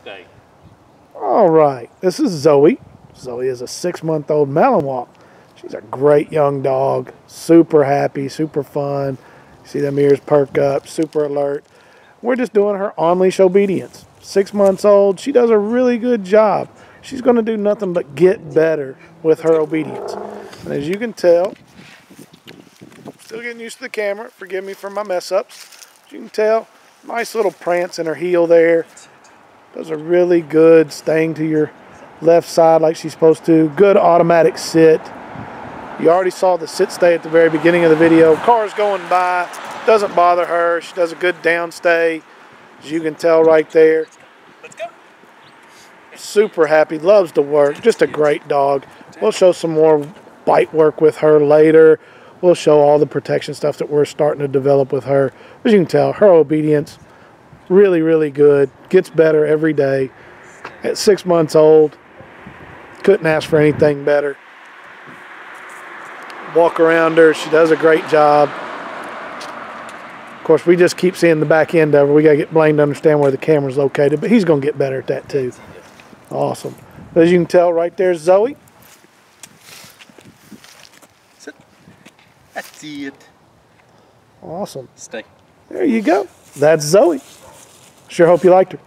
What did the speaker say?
Stay. All right, this is Zoe. Zoe is a 6-month-old Malinois. She's a great young dog, super happy, super fun. See them ears perk up, super alert. We're just doing her on-leash obedience. 6 months old, she does a really good job. She's going to do nothing but get better with her obedience. And as you can tell, still getting used to the camera. Forgive me for my mess-ups. As you can tell, nice little prance in her heel there. Does a really good staying to your left side like she's supposed to. Good automatic sit. You already saw the sit stay at the very beginning of the video. Cars going by, doesn't bother her. She does a good down stay, as you can tell right there. Let's go. Super happy, loves to work. Just a great dog. We'll show some more bite work with her later. We'll show all the protection stuff that we're starting to develop with her. As you can tell, her obedience, really, really good. Gets better every day. At 6 months old, couldn't ask for anything better. Walk around her, she does a great job. Of course, we just keep seeing the back end of her. We got to get Blaine to understand where the camera's located, but he's going to get better at that too. Awesome. But as you can tell, right there's Zoe. Sit. That's it. Awesome. Stay. There you go. That's Zoe. Sure hope you liked her.